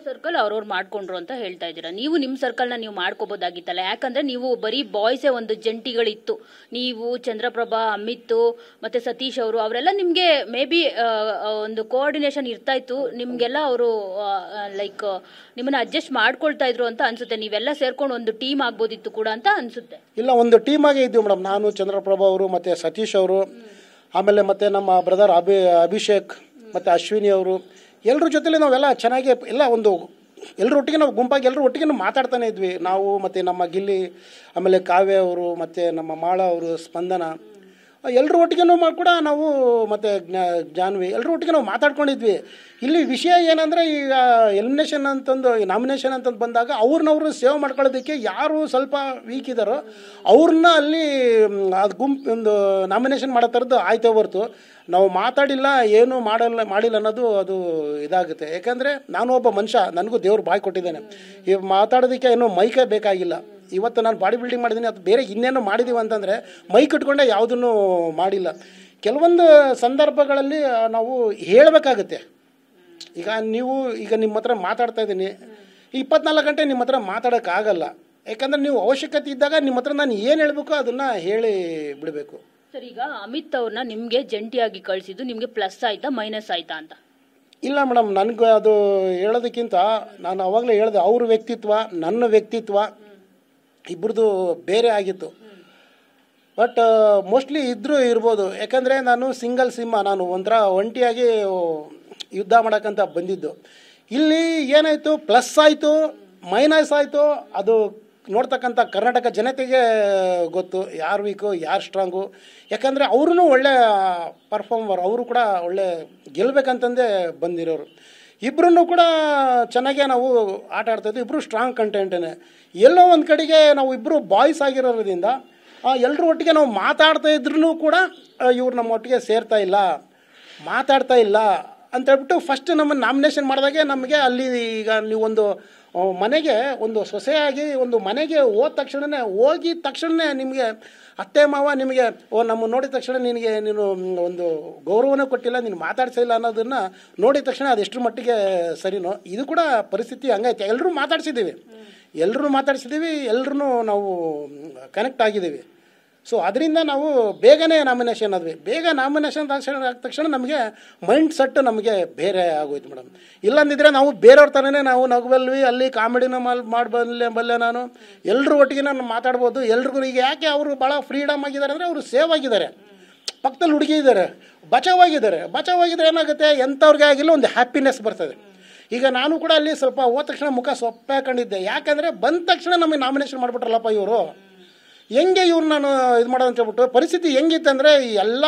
Circle ಅವ್ರವ್ರು ಮಾಡ್ಕೊಂಡ್ರು ಅಂತ ಹೇಳ್ತಾ ಇದ್ದೀರಾ. ನೀವು ನಿಮ್ಮ ಸರ್ಕಲ್ನ ನೀವು ಮಾಡ್ಕೋಬೋದಾಗಿತ್ತಲ್ಲ, ಯಾಕಂದ್ರೆ ನೀವು ಬರೀ ಬಾಯ್ಸೇ ಒಂದು ಜಂಟಿಗಳಿತ್ತು. ನೀವು ಚಂದ್ರಪ್ರಭಾ, ಅಮಿತ್ ಮತ್ತೆ ಸತೀಶ್ ಅವರು ಅವರೆಲ್ಲ ನಿಮ್ಗೆ ಮೇ ಬಿ ಒಂದು ಕೋಆರ್ಡಿನೇಷನ್ ಇರ್ತಾ ಇತ್ತು, ನಿಮ್ಗೆಲ್ಲ ಅವರು ಲೈಕ್ ನಿಮ್ಮನ್ನ ಅಡ್ಜಸ್ಟ್ ಮಾಡ್ಕೊಳ್ತಾ ಇದ್ರು ಅಂತ ಅನ್ಸುತ್ತೆ. ನೀವೆಲ್ಲ ಸೇರ್ಕೊಂಡು ಒಂದು ಟೀಮ್ ಆಗ್ಬೋದಿತ್ತು ಕೂಡ ಅಂತ ಅನ್ಸುತ್ತೆ. ಇಲ್ಲ, ಒಂದು ಟೀಮ್ ಆಗೇ ಇದ್ದೀವಿ ಮೇಡಮ್. ನಾನು, ಚಂದ್ರಪ್ರಭಾ ಅವರು ಮತ್ತೆ ಸತೀಶ್ ಅವರು, ಆಮೇಲೆ ಮತ್ತೆ ನಮ್ಮ ಬ್ರದರ್ ಅಭಿಷೇಕ್ ಮತ್ತು ಅಶ್ವಿನಿ ಅವರು, ಎಲ್ಲರ ಜೊತೆಲಿ ನಾವೆಲ್ಲ ಚೆನ್ನಾಗಿ ಎಲ್ಲ ಒಂದು ಎಲ್ಲರ ಒಟ್ಟಿಗೆ ನಾವು ಗುಂಪಾಗಿ ಎಲ್ಲರೂ ಒಟ್ಟಿಗೆ ಮಾತಾಡ್ತಾನೆ ಇದ್ವಿ. ನಾವು ಮತ್ತು ನಮ್ಮ ಗಿಲ್ಲಿ, ಆಮೇಲೆ ಕಾವ್ಯ ಅವರು, ಮತ್ತು ನಮ್ಮ ಮಾಳ ಅವರು, ಸ್ಪಂದನ, ಎಲ್ಲರ ಒಟ್ಟಿಗೆ ಕೂಡ ನಾವು ಮತ್ತು ಜಾನ್ವಿ ಎಲ್ಲರ ಒಟ್ಟಿಗೆ ನಾವು ಮಾತಾಡ್ಕೊಂಡಿದ್ವಿ. ಇಲ್ಲಿ ವಿಷಯ ಏನಂದರೆ, ಈಗ ಎಲಿಮಿನೇಷನ್ ಅಂತಂದು ನಾಮಿನೇಷನ್ ಅಂತಂದು ಬಂದಾಗ ಅವ್ರನ್ನವರು ಸೇವ್ ಮಾಡ್ಕೊಳ್ಳೋದಕ್ಕೆ ಯಾರು ಸ್ವಲ್ಪ ವೀಕ್ ಇದ್ದಾರೋ ಅವ್ರನ್ನ ಅಲ್ಲಿ ಅದು ಒಂದು ನಾಮಿನೇಷನ್ ಮಾಡೋ ಥರದ್ದು ಆಯ್ತೇ ಹೊರ್ತು ನಾವು ಮಾತಾಡಿಲ್ಲ, ಏನೂ ಮಾಡಿಲ್ಲ ಅನ್ನೋದು ಅದು ಇದಾಗುತ್ತೆ. ಯಾಕಂದರೆ ನಾನು ಒಬ್ಬ ಮನುಷ್ಯ, ನನಗೂ ದೇವ್ರು ಬಾಯಿ ಕೊಟ್ಟಿದ್ದೇನೆ. ಈಗ ಮಾತಾಡೋದಕ್ಕೆ ಏನೋ ಮೈಕೇ ಬೇಕಾಗಿಲ್ಲ. ಇವತ್ತು ನಾನು ಬಾಡಿ ಬಿಲ್ಡಿಂಗ್ ಮಾಡಿದ್ದೀನಿ, ಅದು ಬೇರೆ ಇನ್ನೇನು ಮಾಡಿದ್ದೀವಿ ಅಂತಂದರೆ ಮೈಕ್ ಇಟ್ಕೊಂಡೆ ಯಾವುದನ್ನು ಮಾಡಿಲ್ಲ. ಕೆಲವೊಂದು ಸಂದರ್ಭಗಳಲ್ಲಿ ನಾವು ಹೇಳಬೇಕಾಗುತ್ತೆ. ಈಗ ನಿಮ್ಮ ಹತ್ರ ಮಾತಾಡ್ತಾ ಇದ್ದೀನಿ, 24 ಗಂಟೆ ನಿಮ್ಮ ಹತ್ರ ಮಾತಾಡೋಕ್ಕಾಗಲ್ಲ. ಯಾಕಂದರೆ ನೀವು ಅವಶ್ಯಕತೆ ಇದ್ದಾಗ ನಿಮ್ಮ ಹತ್ರ ನಾನು ಏನು ಹೇಳಬೇಕು ಅದನ್ನು ಹೇಳಿ ಬಿಡಬೇಕು. ಸರ್, ಈಗ ಅಮಿತ್ ಅವ್ರನ್ನ ನಿಮಗೆ ಜಂಟಿಯಾಗಿ ಕಳಿಸಿದ್ದು ನಿಮಗೆ ಪ್ಲಸ್ ಆಯ್ತಾ ಮೈನಸ್ ಆಯ್ತಾ ಅಂತ? ಇಲ್ಲ ಮೇಡಮ್, ನನಗೆ ಅದು ಹೇಳೋದಕ್ಕಿಂತ ನಾನು ಅವಾಗಲೇ ಹೇಳಿದೆ, ಅವ್ರ ವ್ಯಕ್ತಿತ್ವ ನನ್ನ ವ್ಯಕ್ತಿತ್ವ ಇಬ್ಬರದು ಬೇರೆ ಆಗಿತ್ತು. ಬಟ್ ಮೋಸ್ಟ್ಲಿ ಇದ್ರೂ ಇರ್ಬೋದು. ಯಾಕಂದರೆ ನಾನು ಸಿಂಗಲ್ ಸಿಂಹ, ನಾನು ಒಂಥರ ಒಂಟಿಯಾಗಿ ಯುದ್ಧ ಮಾಡೋಕ್ಕಂತ ಬಂದಿದ್ದು. ಇಲ್ಲಿ ಏನಾಯಿತು, ಪ್ಲಸ್ ಆಯಿತು ಮೈನಸ್ ಆಯಿತು, ಅದು ನೋಡ್ತಕ್ಕಂಥ ಕರ್ನಾಟಕ ಜನತೆಗೆ ಗೊತ್ತು, ಯಾರು ವೀಕು ಯಾರು ಸ್ಟ್ರಾಂಗು. ಯಾಕಂದರೆ ಅವ್ರೂ ಒಳ್ಳೆ ಪರ್ಫಾರ್ಮರ್, ಅವರು ಕೂಡ ಒಳ್ಳೆ ಗೆಲ್ಲಬೇಕಂತಂದೇ ಬಂದಿರೋರು. ಇಬ್ಬರೂ ಕೂಡ ಚೆನ್ನಾಗೇ ನಾವು ಆಟ ಆಡ್ತಾಯಿದ್ವಿ, ಇಬ್ಬರು ಸ್ಟ್ರಾಂಗ್ ಕಂಟೆಂಟೇ. ಎಲ್ಲೋ ಒಂದು ಕಡೆಗೆ ನಾವು ಇಬ್ಬರು ಬಾಯ್ಸ್ ಆಗಿರೋದ್ರಿಂದ ಎಲ್ಲರೂ ಒಟ್ಟಿಗೆ ನಾವು ಮಾತಾಡ್ತಾ ಇದ್ರೂ ಕೂಡ ಇವ್ರು ನಮ್ಮ ಒಟ್ಟಿಗೆ ಮಾತಾಡ್ತಾ ಇಲ್ಲ ಅಂತೇಳ್ಬಿಟ್ಟು ಫಸ್ಟ್ ನಮ್ಮನ್ನು ನಾಮಿನೇಷನ್ ಮಾಡಿದಾಗೆ ನಮಗೆ ಅಲ್ಲಿ ಈಗ ನೀವೊಂದು ಮನೆಗೆ ಒಂದು ಸೊಸೆಯಾಗಿ ಒಂದು ಮನೆಗೆ ಹೋಗಿದ ತಕ್ಷಣ ನಿಮಗೆ ಅತ್ತೆ ಮಾವ ನಿಮಗೆ ನಮ್ಮ ನೋಡಿದ ತಕ್ಷಣ ನೀನು ಒಂದು ಗೌರವನೇ ಕೊಟ್ಟಿಲ್ಲ, ನೀನು ಮಾತಾಡ್ಸಿಲ್ಲ ಅನ್ನೋದನ್ನು ನೋಡಿದ ತಕ್ಷಣ ಅದು ಎಷ್ಟರ ಮಟ್ಟಿಗೆ ಸರಿನೋ. ಇದು ಕೂಡ ಪರಿಸ್ಥಿತಿ ಹಂಗೈತೆ. ಎಲ್ಲರೂ ಮಾತಾಡ್ಸಿದ್ದೀವಿ, ಎಲ್ಲರೂ ನಾವು ಕನೆಕ್ಟ್ ಆಗಿದ್ದೀವಿ. ಸೊ ಅದರಿಂದ ನಾವು ಬೇಗನೆ ನಾಮಿನೇಷನ್ ಆದ್ವಿ. ಬೇಗ ನಾಮಿನೇಷನ್ ಆದ ತಕ್ಷಣ ನಮಗೆ ಮೈಂಡ್ ಸೆಟ್ ನಮಗೆ ಬೇರೆ ಆಗೋಯ್ತು ಮೇಡಮ್. ಇಲ್ಲಂದಿದ್ರೆ ನಾವು ಬೇರೆಯವ್ರ ಥರನೇ ನಾವು ನಗಬಲ್ವಿ, ಅಲ್ಲಿ ಕಾಮಿಡಿನ ಬಲ್ಲೆ ನಾನು ಎಲ್ಲರೂ ಒಟ್ಟಿಗೆ ನಾನು ಮಾತಾಡ್ಬೋದು. ಎಲ್ರಿಗೂ ಈಗ ಯಾಕೆ ಅವರು ಭಾಳ ಫ್ರೀಡಮ್ ಆಗಿದ್ದಾರೆ ಅಂದರೆ ಅವರು ಸೇವ್ ಆಗಿದ್ದಾರೆ, ಪಕ್ಕದಲ್ಲಿ ಹುಡುಗಿ ಇದ್ದಾರೆ, ಬಚಾವಾಗಿದ್ದಾರೆ ಏನಾಗುತ್ತೆ, ಎಂಥವ್ರಿಗೆ ಆಗಿಲ್ಲ ಒಂದು ಹ್ಯಾಪಿನೆಸ್ ಬರ್ತದೆ. ಈಗ ನಾನು ಕೂಡ ಅಲ್ಲಿ ಸ್ವಲ್ಪ ಹೋದ ತಕ್ಷಣ ಮುಖ ಸೊಪ್ಪೆ ಹಾಕೊಂಡಿದ್ದೆ. ಯಾಕಂದರೆ ಬಂದ ತಕ್ಷಣ ನಮಗೆ ನಾಮಿನೇಷನ್ ಮಾಡಿಬಿಟ್ರಲ್ಲಪ್ಪ ಇವರು, ಹೆಂಗೆ ಇವ್ರು ನಾನು ಇದು ಮಾಡೋದು ಅಂತ ಹೇಳ್ಬಿಟ್ಟು. ಪರಿಸ್ಥಿತಿ ಹೆಂಗಿತ್ತಂದರೆ, ಎಲ್ಲ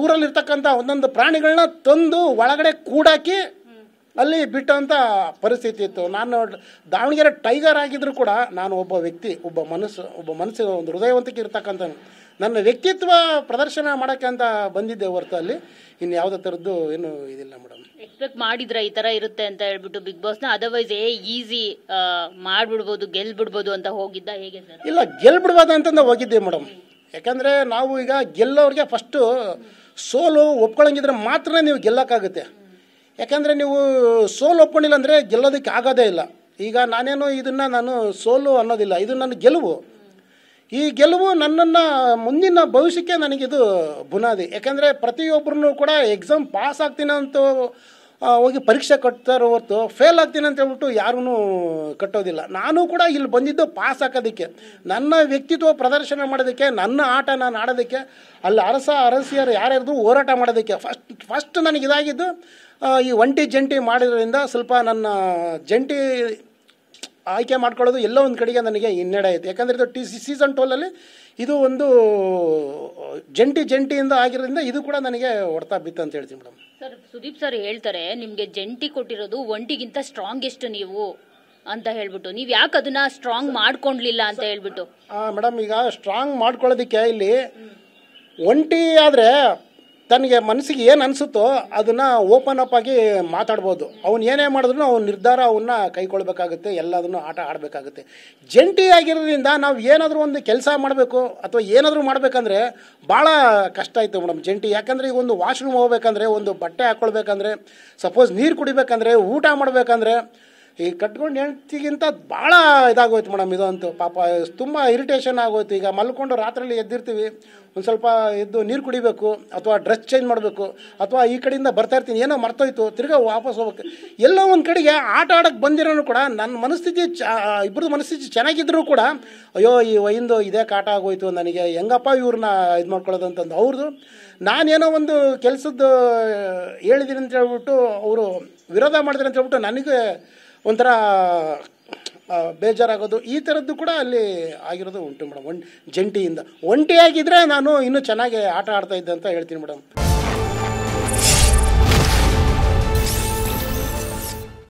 ಊರಲ್ಲಿರ್ತಕ್ಕಂಥ ಒಂದೊಂದು ಪ್ರಾಣಿಗಳನ್ನ ತಂದು ಒಳಗಡೆ ಕೂಡಾಕಿ ಅಲ್ಲಿ ಬಿಟ್ಟಂಥ ಪರಿಸ್ಥಿತಿ ಇತ್ತು. ನಾನು ದಾವಣಗೆರೆ ಟೈಗರ್ ಆಗಿದ್ರು ಕೂಡ ನಾನು ಒಬ್ಬ ವ್ಯಕ್ತಿ, ಒಬ್ಬ ಮನಸ್ಸು ಒಂದು ಹೃದಯವಂತಿಕೆ ಇರ್ತಕ್ಕಂಥ ನನ್ನ ವ್ಯಕ್ತಿತ್ವ ಪ್ರದರ್ಶನ ಮಾಡೋಕ್ಕೆ ಅಂತ ಬಂದಿದ್ದೆ ಹೊರತು ಅಲ್ಲಿ ಇನ್ನು ಯಾವುದೇ ಥರದ್ದು ಏನು ಇದಿಲ್ಲ ಮೇಡಮ್. ಎಕ್ಸ್ಪೆಕ್ಟ್ ಮಾಡಿದ್ರ ಈ ತರ ಇರುತ್ತೆ ಅಂತ ಹೇಳ್ಬಿಟ್ಟು ಬಿಗ್ ಬಾಸ್ನ? ಅದರ್ವೈಸ್ ಈಸಿ ಮಾಡ್ಬಿಡ್ಬೋದು, ಗೆಲ್ಬಿಡ್ಬೋದು ಅಂತ ಹೋಗಿದ್ದ, ಹೇಗೆ ಸರ್? ಇಲ್ಲ, ಗೆಲ್ಬಿಡ್ಬೋದು ಅಂತಂದು ಹೋಗಿದ್ದೆ ಮೇಡಮ್. ಯಾಕಂದರೆ ನಾವು ಈಗ ಗೆಲ್ಲೋರಿಗೆ ಫಸ್ಟು ಸೋಲು ಒಪ್ಕೊಳ್ಳಂಗಿದ್ರೆ ಮಾತ್ರ ನೀವು ಗೆಲ್ಲಕ್ಕಾಗುತ್ತೆ. ಯಾಕಂದರೆ ನೀವು ಸೋಲು ಒಪ್ಕೊಂಡಿಲ್ಲ ಅಂದರೆ ಗೆಲ್ಲೋದಕ್ಕೆ ಆಗೋದೇ ಇಲ್ಲ. ಈಗ ನಾನು ಸೋಲು ಅನ್ನೋದಿಲ್ಲ, ಇದು ನನ್ನ ಗೆಲುವು. ಈ ಗೆಲುವು ನನ್ನನ್ನು ಮುಂದಿನ ಭವಿಷ್ಯಕ್ಕೆ ನನಗಿದು ಬುನಾದಿ. ಯಾಕಂದರೆ ಪ್ರತಿಯೊಬ್ಬರೂ ಕೂಡ ಎಕ್ಸಾಮ್ ಪಾಸ್ ಆಗ್ತೀನಿ ಅಂತ ಹೋಗಿ ಪರೀಕ್ಷೆ ಕಟ್ತಾರೋ ಹೊರತು ಫೇಲ್ ಆಗ್ತೀನಿ ಅಂತ ಹೇಳ್ಬಿಟ್ಟು ಯಾರೂ ಕಟ್ಟೋದಿಲ್ಲ. ನಾನು ಕೂಡ ಇಲ್ಲಿ ಬಂದಿದ್ದು ಪಾಸ್ ಹಾಕೋದಕ್ಕೆ, ನನ್ನ ವ್ಯಕ್ತಿತ್ವ ಪ್ರದರ್ಶನ ಮಾಡೋದಕ್ಕೆ, ನನ್ನ ಆಟ ನಾನು ಆಡೋದಕ್ಕೆ, ಅಲ್ಲಿ ಅರಸಿಯರು ಯಾರ್ಯಾರ್ದು ಹೋರಾಟ ಮಾಡೋದಕ್ಕೆ. ಫಸ್ಟ್ ನನಗಿದಾಗಿದ್ದು ಈ ಒಂಟಿ ಜಂಟಿ ಮಾಡಿರೋದ್ರಿಂದ ಸ್ವಲ್ಪ ನನ್ನ ಜಂಟಿ ಆಯ್ಕೆ ಮಾಡ್ಕೊಳ್ಳೋದು ಎಲ್ಲೋ ಒಂದು ಕಡೆಗೆ ನನಗೆ ಹಿನ್ನಡೆ ಆಯಿತು. ಯಾಕಂದರೆ ಇದು ಸೀಸನ್ 12 ಇದು ಒಂದು ಜಂಟಿಯಿಂದ ಆಗಿರೋದ್ರಿಂದ ಇದು ಕೂಡ ನನಗೆ ಹೊಡ್ತಾ ಬಿತ್ತು ಅಂತ ಹೇಳ್ತೀನಿ ಮೇಡಮ್. ಸರ್, ಸುದೀಪ್ ಸರ್ ಹೇಳ್ತಾರೆ ನಿಮಗೆ ಜಂಟಿ ಕೊಟ್ಟಿರೋದು ಒಂಟಿಗಿಂತ ಸ್ಟ್ರಾಂಗೆಸ್ಟ್ ನೀವು ಅಂತ ಹೇಳ್ಬಿಟ್ಟು, ನೀವು ಯಾಕೆ ಅದನ್ನ ಸ್ಟ್ರಾಂಗ್ ಮಾಡ್ಕೊಂಡ್ಲಿಲ್ಲ ಅಂತ ಹೇಳ್ಬಿಟ್ಟು? ಮೇಡಮ್, ಈಗ ಸ್ಟ್ರಾಂಗ್ ಮಾಡ್ಕೊಳ್ಳೋದಕ್ಕೆ ಇಲ್ಲಿ ಒಂಟಿ ಆದರೆ ತನಗೆ ಮನಸ್ಸಿಗೆ ಏನು ಅನಿಸುತ್ತೋ ಅದನ್ನು ಓಪನ್ ಅಪ್ ಆಗಿ ಮಾತಾಡ್ಬೋದು. ಅವ್ನು ಏನೇ ಮಾಡಿದ್ರು ಅವ್ನ ನಿರ್ಧಾರ ಅವನ್ನ ಕೈಗೊಳ್ಬೇಕಾಗುತ್ತೆ, ಎಲ್ಲದನ್ನು ಆಟ ಆಡಬೇಕಾಗುತ್ತೆ. ಜಂಟಿ ಆಗಿರೋದ್ರಿಂದ ನಾವು ಏನಾದರೂ ಒಂದು ಕೆಲಸ ಮಾಡಬೇಕು ಅಥವಾ ಏನಾದರೂ ಮಾಡಬೇಕಂದ್ರೆ ಭಾಳ ಕಷ್ಟ ಆಯಿತು ಮೇಡಮ್ ಜಂಟಿ. ಯಾಕಂದರೆ ಈಗ ಒಂದು ವಾಶ್ರೂಮ್ ಹೋಗ್ಬೇಕಂದ್ರೆ, ಒಂದು ಬಟ್ಟೆ ಹಾಕ್ಕೊಳ್ಬೇಕಂದ್ರೆ, ಸಪೋಸ್ ನೀರು ಕುಡಿಬೇಕಂದ್ರೆ, ಊಟ ಮಾಡಬೇಕಂದ್ರೆ ಈ ಕಟ್ಕೊಂಡು ಹೆಂಡ್ತಿಗಿಂತ ಭಾಳ ಇದಾಗೋಯ್ತು ಮೇಡಮ್. ಇದಂತೂ ಪಾಪ ತುಂಬ ಇರಿಟೇಷನ್ ಆಗೋಯ್ತು. ಈಗ ಮಲ್ಕೊಂಡು ರಾತ್ರಿಯಲ್ಲಿ ಎದ್ದಿರ್ತೀವಿ, ಒಂದು ಸ್ವಲ್ಪ ಎದ್ದು ನೀರು ಕುಡಿಬೇಕು ಅಥವಾ ಡ್ರೆಸ್ ಚೇಂಜ್ ಮಾಡಬೇಕು ಅಥವಾ ಈ ಕಡೆಯಿಂದ ಬರ್ತಾ ಇರ್ತೀನಿ, ಏನೋ ಮರ್ತೋಯ್ತು, ತಿರ್ಗಾ ವಾಪಸ್ ಹೋಗ್ಬೇಕು. ಎಲ್ಲೋ ಒಂದು ಕಡೆಗೆ ಆಟ ಆಡೋಕ್ಕೆ ಬಂದಿರೋನು ಕೂಡ ನನ್ನ ಮನಸ್ಥಿತಿ ಇಬ್ಬರದು ಮನಸ್ಥಿತಿ ಚೆನ್ನಾಗಿದ್ದರೂ ಕೂಡ ಅಯ್ಯೋ ಈ ವೈಂದು ಇದೇ ಕಾಟ ಆಗೋಯ್ತು ನನಗೆ, ಹೆಂಗಪ್ಪ ಇವ್ರನ್ನ ಇದು ಮಾಡ್ಕೊಳ್ಳೋದು ಅಂತಂದು ಅವ್ರದ್ದು. ನಾನೇನೋ ಒಂದು ಕೆಲಸದ್ದು ಹೇಳಿದ್ದೀನಿ ಅಂತ ಹೇಳ್ಬಿಟ್ಟು ಅವರು ವಿರೋಧ ಮಾಡಿದ್ರು ಅಂತ ಹೇಳ್ಬಿಟ್ಟು ನನಗೆ ಒಂಥರ ಬೇಜಾರಾಗೋದು, ಈ ಥರದ್ದು ಕೂಡ ಅಲ್ಲಿ ಆಗಿರೋದು ಉಂಟು ಮೇಡಮ್. ಜಂಟಿಯಿಂದ ಒಂಟಿಯಾಗಿದ್ದರೆ ನಾನು ಇನ್ನೂ ಚೆನ್ನಾಗಿ ಆಟ ಆಡ್ತಾ ಇದ್ದೆ ಅಂತ ಹೇಳ್ತೀನಿ ಮೇಡಮ್.